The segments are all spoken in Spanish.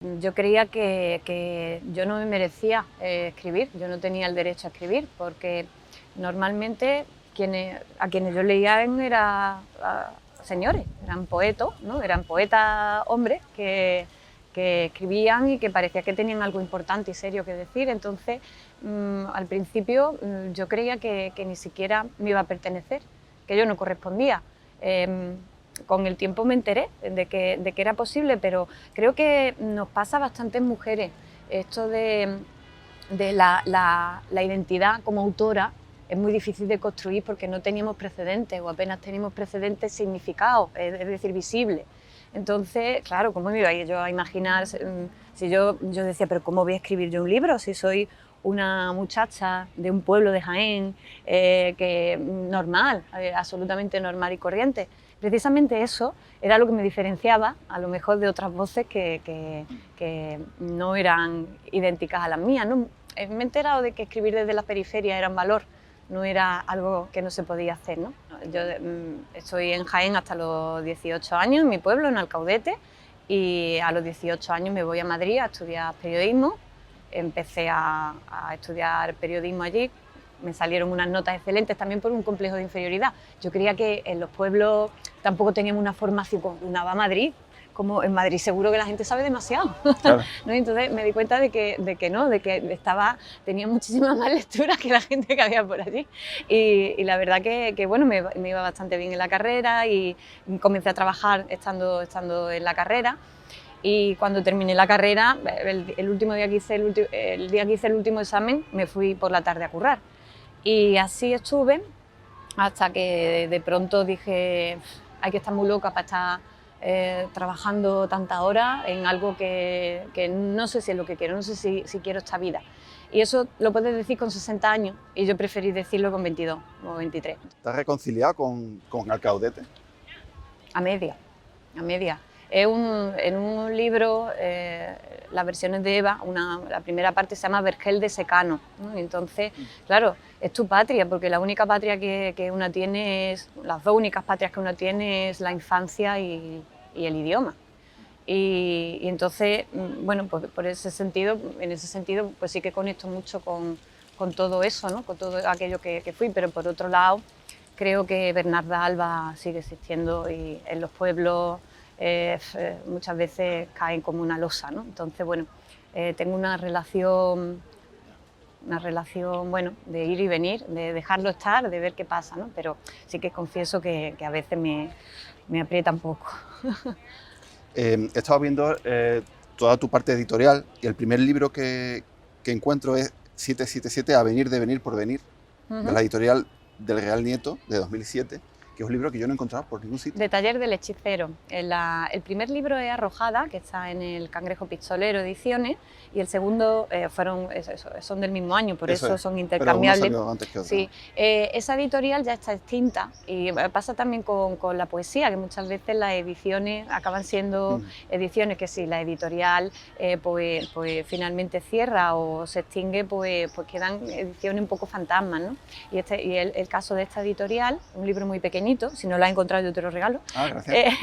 Yo creía que yo no me merecía escribir, yo no tenía el derecho a escribir, porque normalmente a quienes yo leía eran señores, eran poetas, ¿no? Eran poetas hombres que escribían y que parecía que tenían algo importante y serio que decir. Entonces, al principio yo creía que ni siquiera me iba a pertenecer, que yo no correspondía. Con el tiempo me enteré de que era posible, pero creo que nos pasa a bastantes mujeres esto de la identidad como autora. Es muy difícil de construir porque no teníamos precedentes o apenas teníamos precedentes significados, es decir, visibles. Entonces, claro, ¿cómo me iba yo a imaginar? Si yo decía, pero ¿cómo voy a escribir yo un libro si soy una muchacha de un pueblo de Jaén, normal, absolutamente normal y corriente? Precisamente eso era lo que me diferenciaba, a lo mejor, de otras voces que no eran idénticas a las mías, ¿no? Me he enterado de que escribir desde la periferia era un valor, no era algo que no se podía hacer, ¿no? Yo estoy en Jaén hasta los 18 años, en mi pueblo, en Alcaudete, y a los 18 años me voy a Madrid a estudiar periodismo. Empecé a estudiar periodismo allí, me salieron unas notas excelentes también por un complejo de inferioridad. Yo creía que en los pueblos tampoco teníamos una formación como una va a Madrid, como en Madrid seguro que la gente sabe demasiado. Claro. ¿No? Entonces me di cuenta de que no, de que tenía muchísimas más lecturas que la gente que había por allí. Y la verdad que bueno, me iba bastante bien en la carrera y comencé a trabajar estando en la carrera. Y cuando terminé la carrera, el último día que hice el día que hice el último examen, me fui por la tarde a currar. Y así estuve hasta que de pronto dije, hay que estar muy loca para estar trabajando tantas horas en algo que no sé si es lo que quiero, no sé si quiero esta vida. Y eso lo puedes decir con 60 años y yo preferí decirlo con 22 o 23. ¿Estás reconciliada con Alcaudete? A media, a media. En un libro, las versiones de Eva, la primera parte se llama Vergel de Secano, ¿no? Entonces, claro, es tu patria, porque la única patria que una tiene las dos únicas patrias que una tiene es la infancia y el idioma. Y entonces, bueno, pues en ese sentido, pues sí que conecto mucho con todo eso, ¿no? Con todo aquello que fui, pero por otro lado, creo que Bernarda Alba sigue existiendo y en los pueblos muchas veces caen como una losa, ¿no? Entonces, bueno, tengo una relación, bueno, de ir y venir, de dejarlo estar, de ver qué pasa, ¿no? Pero sí que confieso que a veces me aprieta un poco. He estado viendo toda tu parte editorial y el primer libro que encuentro es 777, A venir de venir por venir, de la editorial del Real Nieto, de 2007, que es un libro que yo no he encontrado por ningún sitio. De Taller del Hechicero. El primer libro es Arrojada, que está en el Cangrejo Pistolero Ediciones, y el segundo son del mismo año, por eso son intercambiables. Pero uno salió antes que otro. Sí, esa editorial ya está extinta y pasa también con la poesía, que muchas veces las ediciones acaban siendo ediciones que si la editorial pues finalmente cierra o se extingue, pues quedan ediciones un poco fantasmas, ¿no? Y el caso de esta editorial, un libro muy pequeñito, si no lo has encontrado yo te lo regalo. Ah, gracias.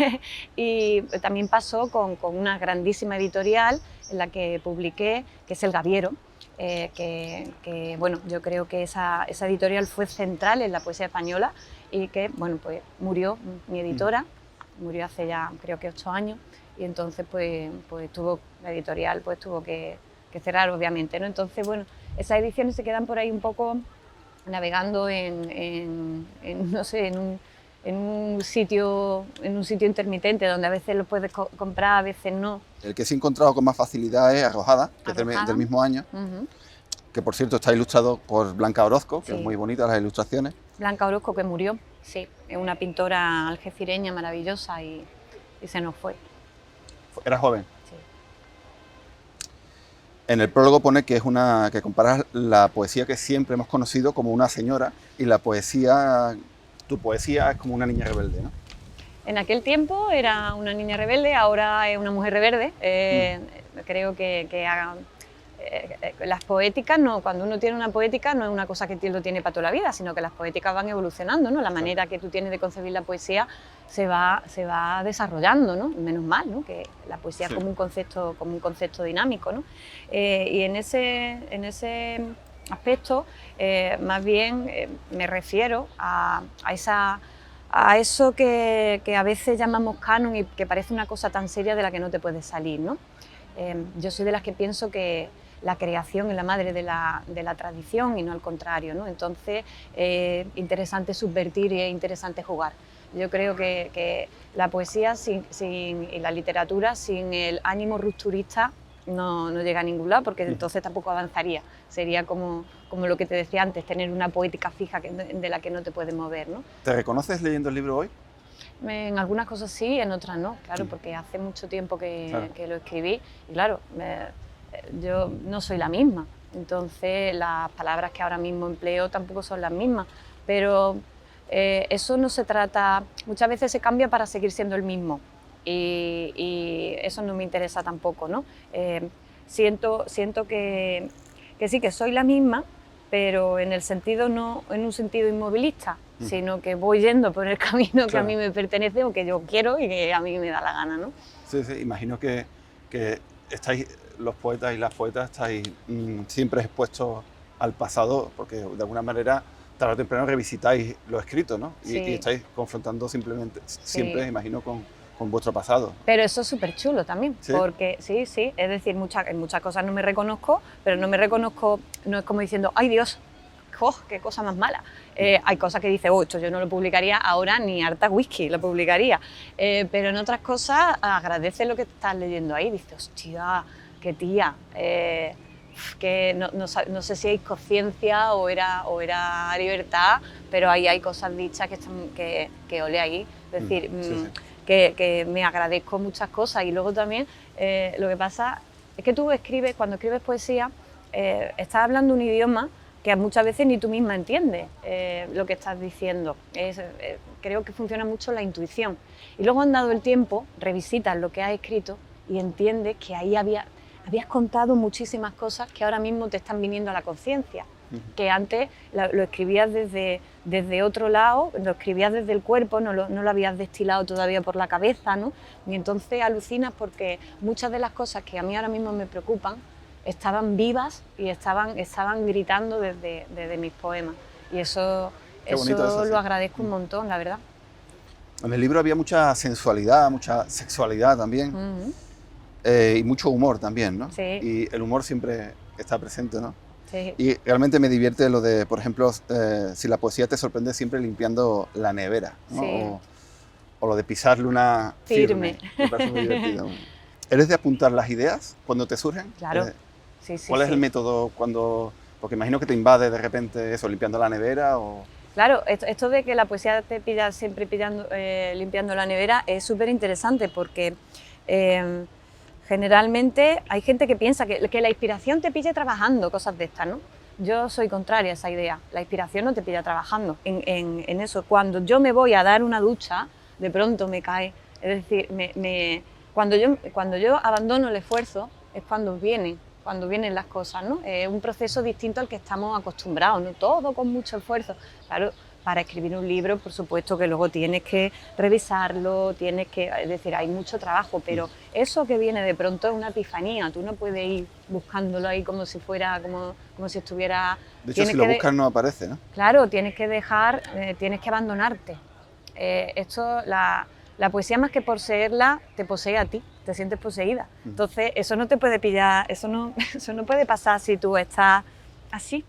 Y también pasó con una grandísima editorial en la que publiqué, que es El Gaviero, que bueno, yo creo que esa editorial fue central en la poesía española y que, bueno, pues murió mi editora, murió hace ya creo que 8 años y entonces pues la editorial pues tuvo que cerrar, obviamente, ¿no? Entonces, bueno, esas ediciones se quedan por ahí un poco navegando no sé, en un sitio intermitente donde a veces lo puedes comprar, a veces no. El que sí he encontrado con más facilidad es Arrojada, que es del mismo año, que por cierto está ilustrado por Blanca Orozco, que es muy bonita las ilustraciones. Blanca Orozco, que murió, sí, es una pintora algecireña maravillosa y se nos fue. Era joven. Sí. En el prólogo pone que que comparas la poesía que siempre hemos conocido como una señora y tu poesía es como una niña rebelde, ¿no? En aquel tiempo era una niña rebelde, ahora es una mujer rebelde. Creo que las poéticas, no, cuando uno tiene una poética no es una cosa que lo tiene para toda la vida, sino que las poéticas van evolucionando, ¿no? La manera que tú tienes de concebir la poesía se va desarrollando, ¿no? Menos mal, ¿no? Que la poesía es como un concepto dinámico, ¿no? Y en ese aspecto, más bien me refiero a eso que a veces llamamos canon y que parece una cosa tan seria de la que no te puedes salir, ¿no? Yo soy de las que pienso que la creación es la madre de la tradición y no al contrario, ¿no? Entonces es interesante subvertir y es interesante jugar. Yo creo que la poesía y la literatura sin el ánimo rupturista no llega a ningún lado, porque entonces tampoco avanzaría. Sería como lo que te decía antes, tener una poética fija de la que no te puedes mover, ¿no? ¿Te reconoces leyendo el libro hoy? En algunas cosas sí, en otras no, claro, porque hace mucho tiempo que lo escribí y claro, yo no soy la misma, entonces las palabras que ahora mismo empleo tampoco son las mismas, pero eso no se trata, muchas veces se cambia para seguir siendo el mismo y eso no me interesa tampoco, ¿no? Siento que sí, que soy la misma, pero en el sentido no en un sentido inmovilista, sino que voy yendo por el camino que a mí me pertenece o que yo quiero y que a mí me da la gana, ¿no? Sí, imagino que estáis, los poetas y las poetas estáis siempre expuestos al pasado, porque de alguna manera tarde o temprano revisitáis lo escrito, ¿no? Y estáis confrontando siempre, imagino, con vuestro pasado. Pero eso es súper chulo también, ¿Sí? porque sí, es decir, en muchas cosas no me reconozco, pero no me reconozco, no es como diciendo, ¡ay Dios! ¡Oh, qué cosa más mala! Hay cosas que dice, esto yo no lo publicaría ahora ni harta whisky lo publicaría, pero en otras cosas agradece lo que estás leyendo ahí, dices, hostia, qué tía, que no sé si hay conciencia o era libertad, pero ahí hay cosas dichas que ole ahí, es decir, que me agradezco muchas cosas y luego también lo que pasa es que tú cuando escribes poesía, estás hablando un idioma que muchas veces ni tú misma entiendes lo que estás diciendo. Creo que funciona mucho la intuición. Y luego, andado el tiempo, revisitas lo que has escrito y entiendes que ahí habías contado muchísimas cosas que ahora mismo te están viniendo a la conciencia. Que antes lo escribías desde otro lado, lo escribías desde el cuerpo, no lo habías destilado todavía por la cabeza, ¿no? Y entonces alucinas porque muchas de las cosas que a mí ahora mismo me preocupan estaban vivas y estaban gritando desde mis poemas. Y eso lo agradezco un montón, la verdad. En el libro había mucha sensualidad, mucha sexualidad también, y mucho humor también, ¿no? Sí. Y el humor siempre está presente, ¿no? Sí. Y realmente me divierte lo de, por ejemplo, si la poesía te sorprende siempre limpiando la nevera, ¿no? Sí. O lo de pisar luna firme. Me parece muy divertido. ¿Eres de apuntar las ideas cuando te surgen? Claro. ¿Cuál es el método cuando...? Porque imagino que te invade de repente eso, limpiando la nevera o... Claro, esto de que la poesía te pilla siempre limpiando la nevera es súper interesante porque generalmente hay gente que piensa que la inspiración te pille trabajando, cosas de estas, ¿no? Yo soy contraria a esa idea, la inspiración no te pilla trabajando en eso. Cuando yo me voy a dar una ducha, de pronto me cae, es decir, cuando yo abandono el esfuerzo es cuando vienen las cosas, ¿no? Es un proceso distinto al que estamos acostumbrados, ¿no? Todo con mucho esfuerzo. Claro, para escribir un libro, por supuesto que luego tienes que revisarlo, es decir, hay mucho trabajo, pero eso que viene de pronto es una epifanía, tú no puedes ir buscándolo ahí como si fuera, como si estuviera... De hecho, si lo buscas no aparece, ¿no? Claro, tienes que abandonarte. La poesía, más que poseerla, te posee a ti, te sientes poseída. Entonces, eso no te puede pillar, eso no puede pasar si tú estás así.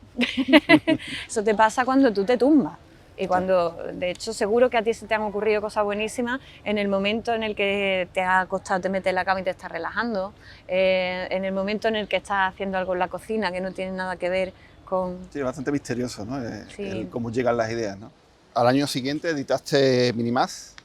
Eso te pasa cuando tú te tumbas. Y cuando, de hecho, seguro que a ti se te han ocurrido cosas buenísimas en el momento en el que te has acostado, te metes en la cama y te estás relajando, en el momento en el que estás haciendo algo en la cocina que no tiene nada que ver con... Sí, bastante misterioso, ¿no? Sí. Cómo llegan las ideas, ¿no? Al año siguiente editaste Minimás.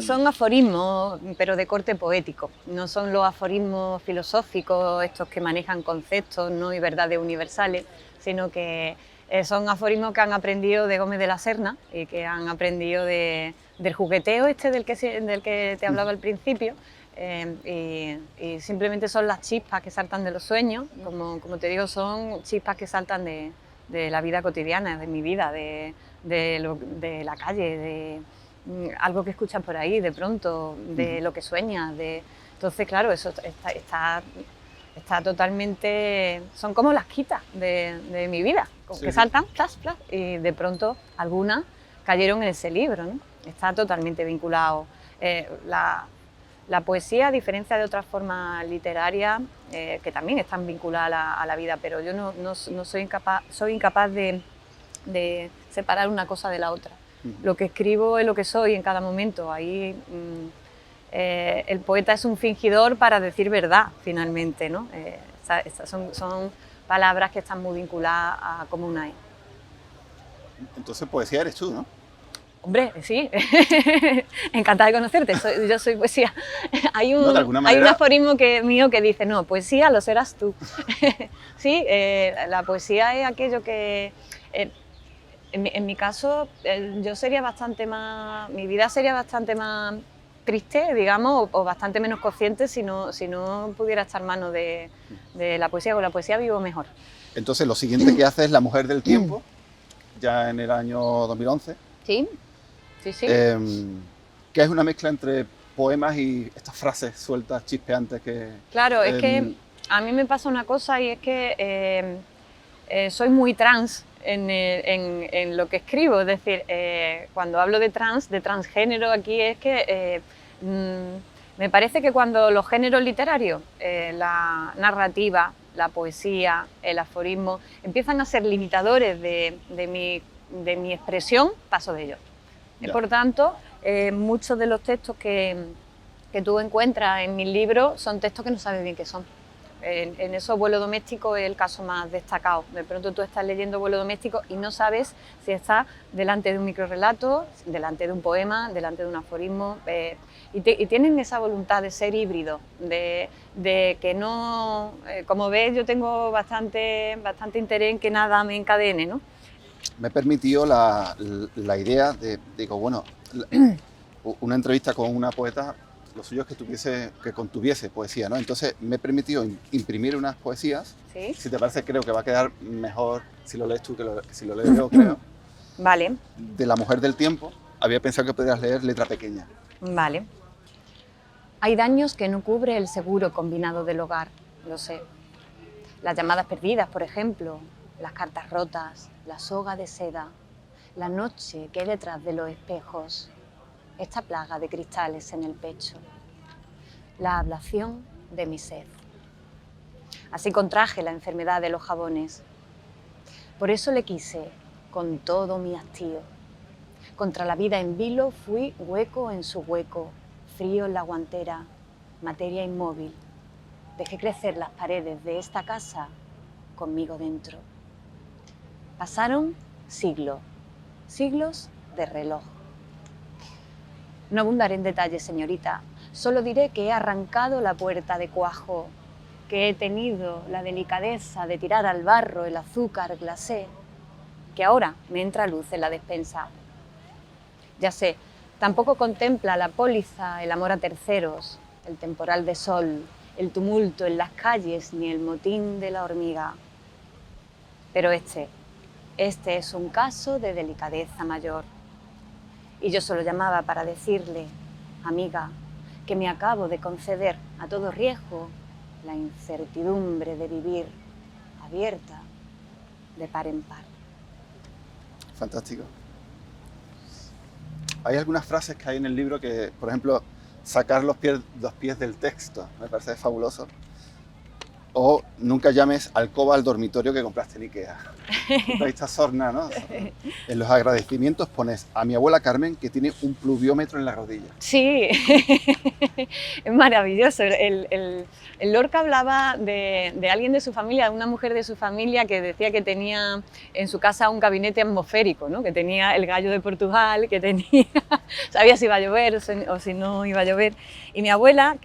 Son aforismos, pero de corte poético. No son los aforismos filosóficos, estos que manejan conceptos, ¿no? Y verdades universales, sino que son aforismos que han aprendido de Gómez de la Serna y que han aprendido del jugueteo del que te hablaba al principio, y simplemente son las chispas que saltan de los sueños, como te digo, son chispas que saltan de la vida cotidiana, de mi vida, de la calle, de algo que escuchas por ahí de pronto, de lo que sueñas. Entonces, claro, eso está totalmente... Son como las quitas de mi vida, Sí, que sí. saltan, plas, plas, y de pronto algunas cayeron en ese libro, ¿no? Está totalmente vinculado. La poesía, a diferencia de otras formas literarias, que también están vinculadas a la vida, pero yo no soy incapaz de separar una cosa de la otra. Lo que escribo es lo que soy en cada momento. Ahí el poeta es un fingidor para decir verdad, finalmente, ¿no? Son palabras que están muy vinculadas a cómo una es. Entonces poesía eres tú, ¿no? Hombre, sí, encantada de conocerte, yo soy poesía. Hay No, de alguna un manera... aforismo mío que dice, no, poesía lo serás tú. Sí, la poesía es aquello que, en mi caso, yo sería bastante más, mi vida sería bastante más triste, digamos, o bastante menos consciente si no pudiera echar mano de la poesía. Con la poesía vivo mejor. Entonces lo siguiente que haces es La mujer del tiempo, ya en el año 2011. Sí, sí, sí. Que es una mezcla entre poemas y estas frases sueltas, chispeantes que... Claro, es que a mí me pasa una cosa y es que soy muy trans en lo que escribo. Es decir, cuando hablo de transgénero aquí es que me parece que cuando los géneros literarios, la narrativa, la poesía, el aforismo, empiezan a ser limitadores de mi expresión, paso de ellos. Ya. Por tanto, muchos de los textos que tú encuentras en mis libros son textos que no sabes bien qué son. En eso Vuelo Doméstico es el caso más destacado. De pronto tú estás leyendo Vuelo Doméstico y no sabes si estás delante de un microrrelato, delante de un poema, delante de un aforismo. Y tienen esa voluntad de ser híbrido, de que no... como ves, yo tengo bastante interés en que nada me encadene, ¿no? Me permitió la idea de, digo, bueno, una entrevista con una poeta, lo suyo es que contuviese poesía, ¿no? Entonces me permitió imprimir unas poesías. ¿Sí? Si te parece, creo que va a quedar mejor si lo lees tú que si lo leo yo, creo. Vale. De La mujer del tiempo, había pensado que podrías leer letra pequeña. Vale. Hay daños que no cubre el seguro combinado del hogar, lo sé. Las llamadas perdidas, por ejemplo, las cartas rotas, la soga de seda, la noche que hay detrás de los espejos, esta plaga de cristales en el pecho, la ablación de mi sed. Así contraje la enfermedad de los jabones. Por eso le quise con todo mi hastío. Contra la vida en vilo fui hueco en su hueco, frío en la guantera, materia inmóvil. Dejé crecer las paredes de esta casa conmigo dentro. Pasaron siglos, siglos de reloj. No abundaré en detalles, señorita. Solo diré que he arrancado la puerta de cuajo, que he tenido la delicadeza de tirar al barro el azúcar glacé, que ahora me entra luz en la despensa. Ya sé, tampoco contempla la póliza el amor a terceros, el temporal de sol, el tumulto en las calles ni el motín de la hormiga. Pero este es un caso de delicadeza mayor. Y yo solo llamaba para decirle, amiga, que me acabo de conceder a todo riesgo la incertidumbre de vivir abierta de par en par. Fantástico. Hay algunas frases que hay en el libro que, por ejemplo, sacar los pies del texto, me parece fabuloso. O nunca llames alcoba al dormitorio que compraste en Ikea. Ahí está sorna, ¿no? En los agradecimientos pones a mi abuela Carmen que tiene un pluviómetro en la rodilla. Sí, es maravilloso. El Lorca hablaba de alguien de su familia, de una mujer de su familia que decía que tenía en su casa un gabinete atmosférico, ¿no? Que tenía el gallo de Portugal, que tenía, sabía si iba a llover o si no iba a llover. Y mi abuela,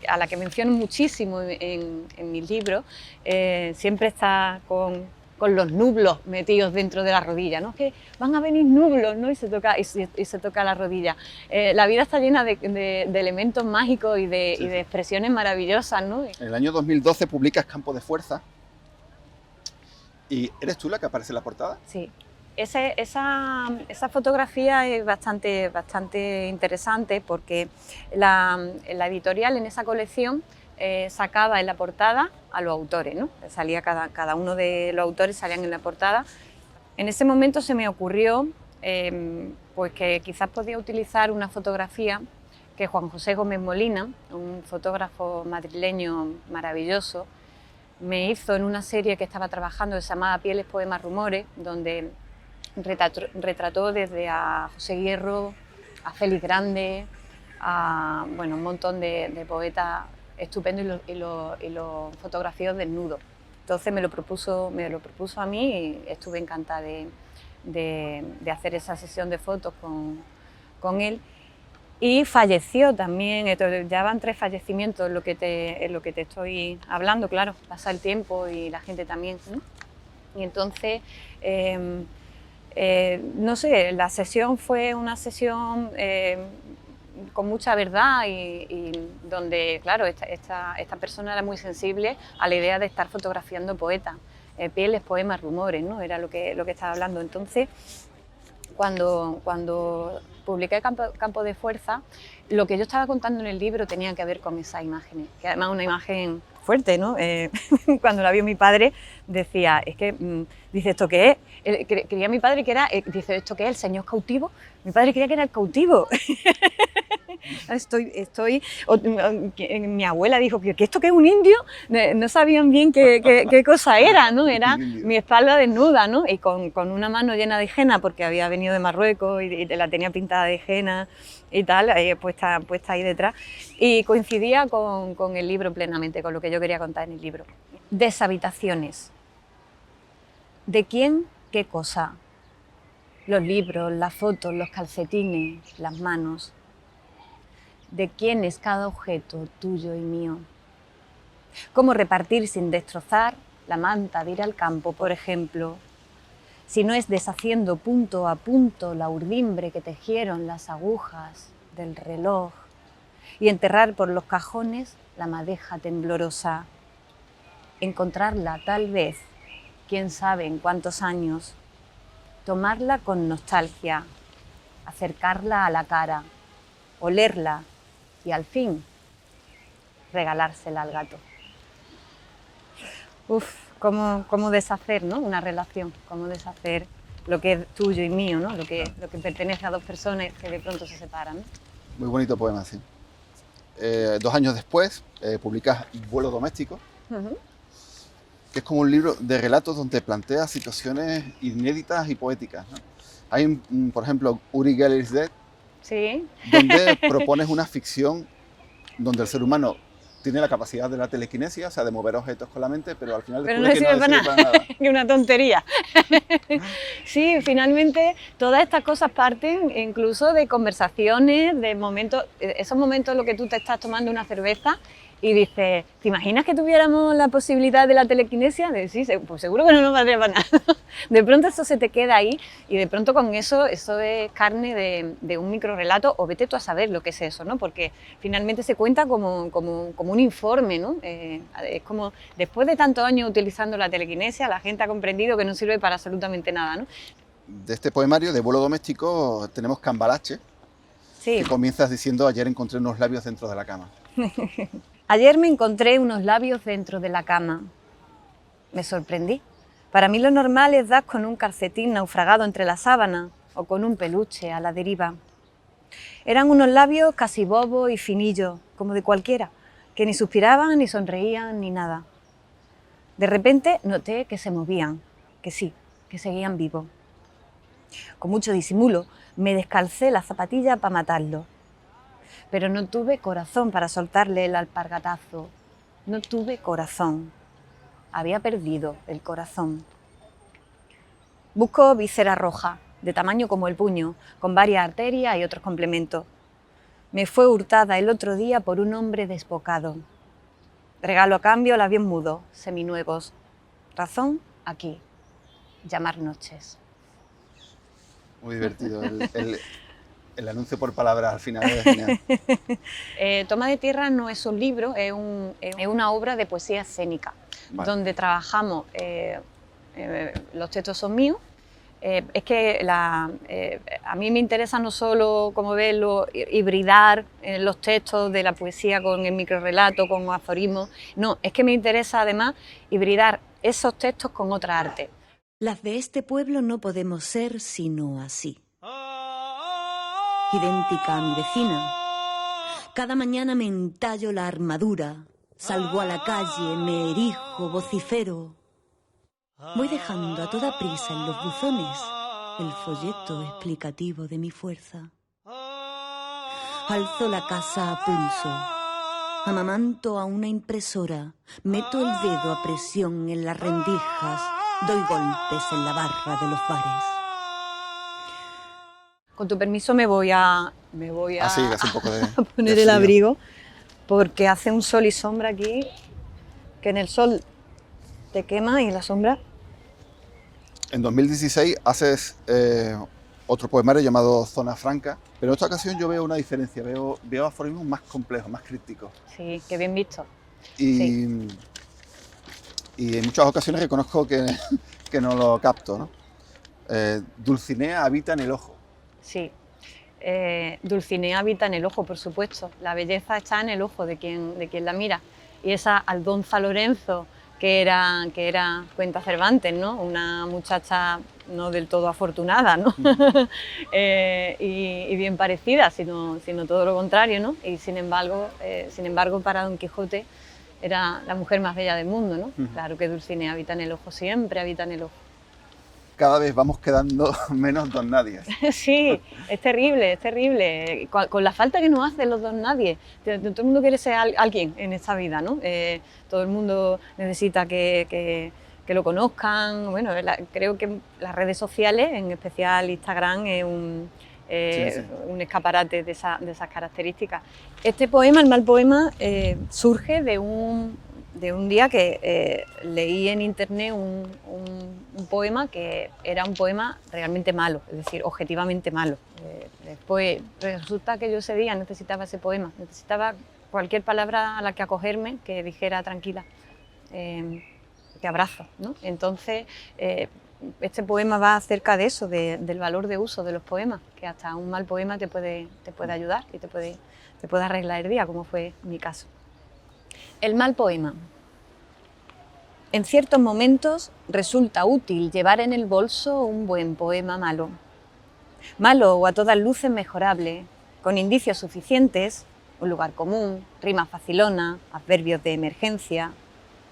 a la que menciono muchísimo en mis libros, siempre está con con los nublos metidos dentro de la rodilla, ¿no? Que van a venir nublos, ¿no? Y se toca la rodilla. La vida está llena de elementos mágicos y de expresiones maravillosas, ¿no? En el año 2012 publicas Campo de Fuerza. ¿Y eres tú la que aparece en la portada? Sí. Esa fotografía es bastante interesante porque la editorial en esa colección sacaba en la portada a los autores, ¿no? Salía cada uno de los autores salían en la portada. En ese momento se me ocurrió pues que quizás podía utilizar una fotografía que Juan José Gómez Molina, un fotógrafo madrileño maravilloso, me hizo en una serie que estaba trabajando que se llamaba Pieles, Poemas, Rumores, donde retrató desde a José Hierro, a Félix Grande, a bueno, un montón de poetas estupendos y lo fotografió desnudo. Entonces me lo propuso a mí y estuve encantada de hacer esa sesión de fotos con él. Y falleció también, ya van 3 fallecimientos en lo que te estoy hablando, claro, pasa el tiempo y la gente también, ¿no? Y entonces, no sé, la sesión fue una sesión con mucha verdad y donde, claro, esta persona era muy sensible a la idea de estar fotografiando poetas, pieles, poemas, rumores, ¿no? Era lo que estaba hablando. Entonces, cuando publiqué Campo de Fuerza, lo que yo estaba contando en el libro tenía que ver con esas imágenes, que además es una imagen fuerte, ¿no? Cuando la vio mi padre decía, es que, dice, ¿esto qué es? Creía mi padre que era, dice, ¿esto qué es? ¿El señor cautivo? Mi padre creía que era el cautivo. Mi abuela dijo que esto que es un indio, no sabían bien qué cosa era, ¿no? Era mi espalda desnuda, ¿no? Y con una mano llena de henna, porque había venido de Marruecos y la tenía pintada de henna y tal, puesta ahí detrás, y coincidía con el libro plenamente, con lo que yo quería contar en el libro. Deshabitaciones. ¿De quién qué cosa? Los libros, las fotos, los calcetines, las manos. ¿De quién es cada objeto tuyo y mío? ¿Cómo repartir sin destrozar la manta de ir al campo, por ejemplo? Si no es deshaciendo punto a punto la urdimbre que tejieron las agujas del reloj y enterrar por los cajones la madeja temblorosa. Encontrarla tal vez, quién sabe en cuántos años, tomarla con nostalgia, acercarla a la cara, olerla y al fin regalársela al gato. Cómo deshacer, ¿no? Una relación, cómo deshacer lo que es tuyo y mío, ¿no? Lo que pertenece a 2 personas que de pronto se separan, ¿no? Muy bonito poema, sí. 2 años después publicas Vuelo Doméstico, que es como un libro de relatos donde planteas situaciones inéditas y poéticas, ¿no? Hay, por ejemplo, Uri Geller is Dead, sí, donde propones una ficción donde el ser humano tiene la capacidad de la telequinesia, o sea, de mover objetos con la mente, pero al final pero no descubre que sirve no sirve para nada. Que una tontería. Sí, finalmente todas estas cosas parten incluso de conversaciones, de momentos, esos momentos en los que tú te estás tomando una cerveza y dices, ¿te imaginas que tuviéramos la posibilidad de la telequinesia? Sí, pues seguro que no nos valdría para nada. De pronto eso se te queda ahí y de pronto con eso es carne de un microrrelato, o vete tú a saber lo que es eso, ¿no? Porque finalmente se cuenta como un informe, ¿no? Es como, después de tantos años utilizando la telequinesia, la gente ha comprendido que no sirve para absolutamente nada, ¿no? De este poemario de Vuelo Doméstico tenemos Cambalache, Sí. que comienzas diciendo, ayer encontré unos labios dentro de la cama. Ayer me encontré unos labios dentro de la cama. Me sorprendí. Para mí lo normal es dar con un calcetín naufragado entre la sábana o con un peluche a la deriva. Eran unos labios casi bobos y finillos, como de cualquiera, que ni suspiraban, ni sonreían, ni nada. De repente noté que se movían, que sí, que seguían vivos. Con mucho disimulo me descalcé la zapatilla para matarlo. Pero no tuve corazón para soltarle el alpargatazo. No tuve corazón. Había perdido el corazón. Busco víscera roja, de tamaño como el puño, con varias arterias y otros complementos. Me fue hurtada el otro día por un hombre desbocado. Regalo a cambio labios mudos, seminuevos. Razón, aquí. llamar noches. Muy divertido. El anuncio por palabras al final es genial. Toma de tierra no es un libro, es una obra de poesía escénica, Vale. donde trabajamos, los textos son míos. Es que a mí me interesa no solo, como ves, hibridar los textos de la poesía con el microrrelato, con aforismos. No, es que me interesa además hibridar esos textos con otra arte. Las de este pueblo no podemos ser sino así. Idéntica a mi vecina. Cada mañana me entallo la armadura, salgo a la calle, me erijo, vocifero. Voy dejando a toda prisa en los buzones el folleto explicativo de mi fuerza. Alzo la casa a pulso, amamanto a una impresora, meto el dedo a presión en las rendijas, doy golpes en la barra de los bares. Con tu permiso me voy a Sí, hace un poco de a poner de el frío. abrigo, porque hace un sol y sombra aquí, que en el sol te quema y en la sombra... En 2016 haces otro poemario llamado Zona Franca, pero en esta ocasión yo veo una diferencia, veo aforismos más complejos, más crípticos. Sí, qué bien visto. Y, Sí. y en muchas ocasiones reconozco que no lo capto, ¿no? Dulcinea habita en el ojo. Sí. Dulcinea habita en el ojo, por supuesto. La belleza está en el ojo de quien la mira. Y esa Aldonza Lorenzo, que era cuenta Cervantes, ¿no? Una muchacha no del todo afortunada, ¿no? Y bien parecida, sino todo lo contrario, ¿no? Y sin embargo, para Don Quijote era la mujer más bella del mundo, ¿no? Claro que Dulcinea habita en el ojo, siempre habita en el ojo. Cada vez vamos quedando menos don nadies. Sí, es terrible. Con la falta que nos hacen los don nadie. Todo el mundo quiere ser alguien en esta vida, ¿no? Todo el mundo necesita que lo conozcan. Bueno, creo que las redes sociales, en especial Instagram, es un escaparate de esas características. Este poema, el mal poema, surge de un día que leí en internet un poema que era un poema realmente malo, es decir, objetivamente malo. Después resulta que yo ese día necesitaba ese poema, necesitaba cualquier palabra a la que acogerme que dijera tranquila, te abrazo, ¿no? Entonces, este poema va acerca de eso, del valor de uso de los poemas, que hasta un mal poema te puede ayudar y te puede arreglar el día, como fue mi caso. El mal poema. En ciertos momentos resulta útil llevar en el bolso un buen poema malo. Malo o a todas luces mejorable, con indicios suficientes, un lugar común, rima facilona, adverbios de emergencia,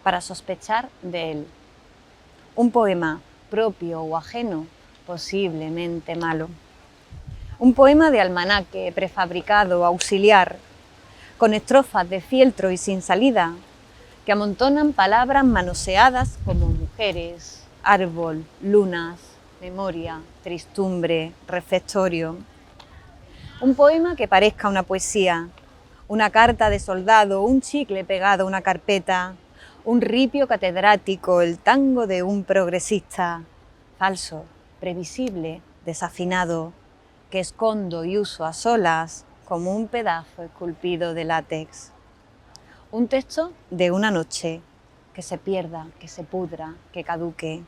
para sospechar de él. Un poema propio o ajeno, posiblemente malo. Un poema de almanaque, prefabricado, auxiliar, con estrofas de fieltro y sin salida, que amontonan palabras manoseadas como mujeres, árbol, lunas, memoria, tristumbre, refectorio. Un poema que parezca una poesía, una carta de soldado, un chicle pegado a una carpeta, un ripio catedrático, el tango de un progresista, falso, previsible, desafinado, que escondo y uso a solas como un pedazo esculpido de látex. Un texto de una noche, que se pierda, que se pudra, que caduque.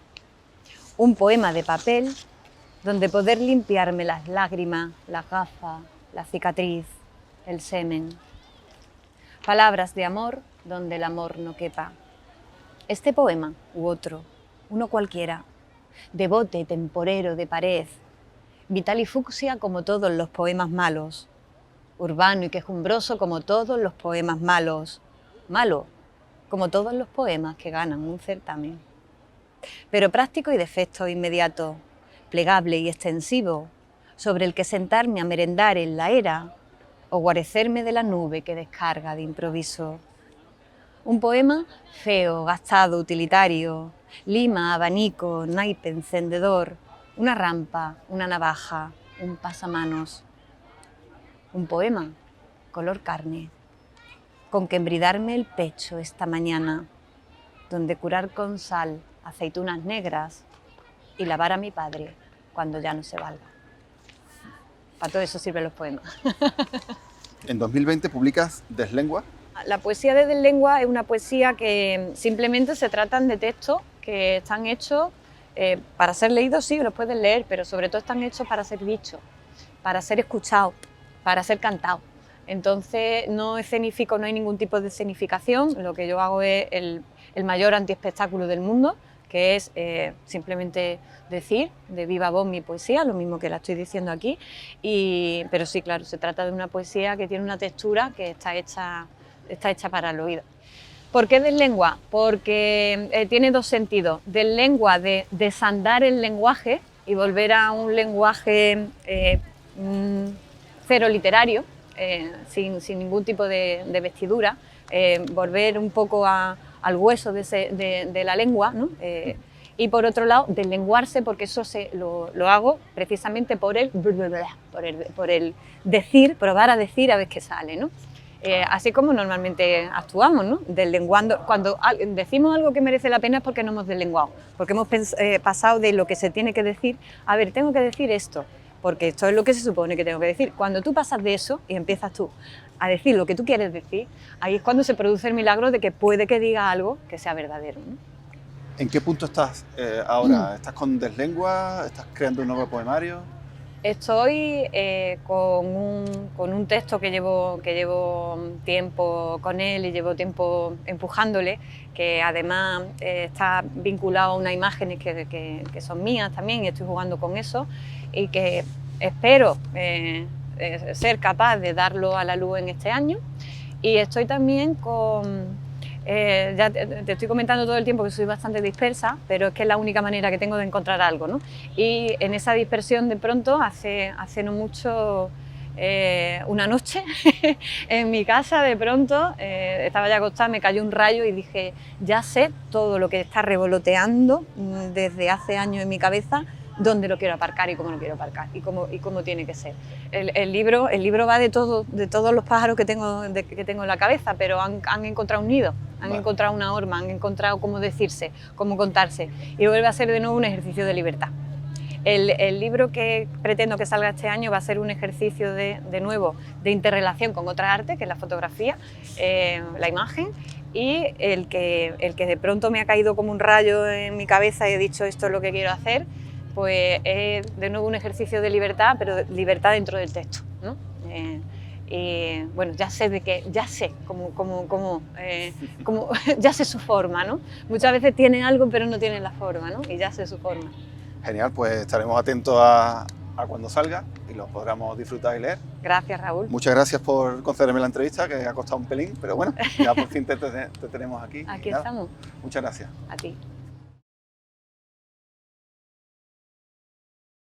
Un poema de papel donde poder limpiarme las lágrimas, las gafas, la cicatriz, el semen. Palabras de amor donde el amor no quepa. Este poema u otro, uno cualquiera, de bote temporero de pared, vital y fucsia como todos los poemas malos, urbano y quejumbroso como todos los poemas malos, malo como todos los poemas que ganan un certamen, pero práctico y de efecto inmediato, plegable y extensivo, sobre el que sentarme a merendar en la era o guarecerme de la nube que descarga de improviso. Un poema feo, gastado, utilitario, lima, abanico, naipe, encendedor, una rampa, una navaja, un pasamanos. Un poema color carne, con que embridarme el pecho esta mañana, donde curar con sal aceitunas negras y lavar a mi padre cuando ya no se valga. Para todo eso sirven los poemas. En 2020 publicas Deslengua. La poesía de Deslengua es una poesía que simplemente se tratan de textos que están hechos para ser leídos, sí, los puedes leer, pero sobre todo están hechos para ser dichos, para ser escuchados, para ser cantados. Entonces no escenifico, no hay ningún tipo de escenificación, lo que yo hago es el mayor antiespectáculo del mundo, que es simplemente decir de viva voz mi poesía, lo mismo que la estoy diciendo aquí, pero sí, claro, se trata de una poesía que tiene una textura que está hecha para el oído. ¿Por qué Deslengua? Porque tiene dos sentidos. Deslengua de desandar el lenguaje y volver a un lenguaje cero literario, sin ningún tipo de vestidura, volver un poco al hueso de la lengua, ¿no? Y por otro lado, deslenguarse, porque eso lo hago precisamente por el decir, probar a decir a ver qué sale, ¿no? Así como normalmente actuamos, ¿no? Deslenguando. Cuando decimos algo que merece la pena es porque no hemos deslenguado, porque hemos pasado de lo que se tiene que decir, a ver, tengo que decir esto, porque esto es lo que se supone que tengo que decir. Cuando tú pasas de eso y empiezas tú a decir lo que tú quieres decir, ahí es cuando se produce el milagro de que puede que diga algo que sea verdadero, ¿no? ¿En qué punto estás ahora? ¿Estás con Deslengua? ¿Estás creando un nuevo poemario? Estoy con un texto que llevo tiempo con él y llevo tiempo empujándole, que además está vinculado a unas imágenes que son mías también, y estoy jugando con eso, y que espero ser capaz de darlo a la luz en este año. Y estoy también ya te estoy comentando todo el tiempo que soy bastante dispersa, pero es que es la única manera que tengo de encontrar algo, ¿no? Y en esa dispersión, de pronto, hace no mucho, una noche en mi casa, de pronto, estaba ya acostada, me cayó un rayo y dije, ya sé todo lo que está revoloteando desde hace años en mi cabeza, dónde lo quiero aparcar y cómo lo quiero aparcar y cómo tiene que ser. El libro va de todos los pájaros que tengo en la cabeza, pero han encontrado un nido, han encontrado una horma, han encontrado cómo decirse, cómo contarse, y vuelve a ser de nuevo un ejercicio de libertad. El libro que pretendo que salga este año va a ser un ejercicio de nuevo de interrelación con otra arte, que es la fotografía, la imagen, y el que de pronto me ha caído como un rayo en mi cabeza y he dicho esto es lo que quiero hacer, pues es de nuevo un ejercicio de libertad, pero libertad dentro del texto, ¿no? Y bueno, ya sé cómo ya sé su forma, ¿no? Muchas veces tienen algo pero no tienen la forma, ¿no? Y ya sé su forma. Genial, pues estaremos atentos a cuando salga y lo podremos disfrutar y leer. Gracias, Raúl. Muchas gracias por concederme la entrevista, que ha costado un pelín, pero bueno, ya por fin te tenemos aquí. Aquí estamos. Muchas gracias. A ti.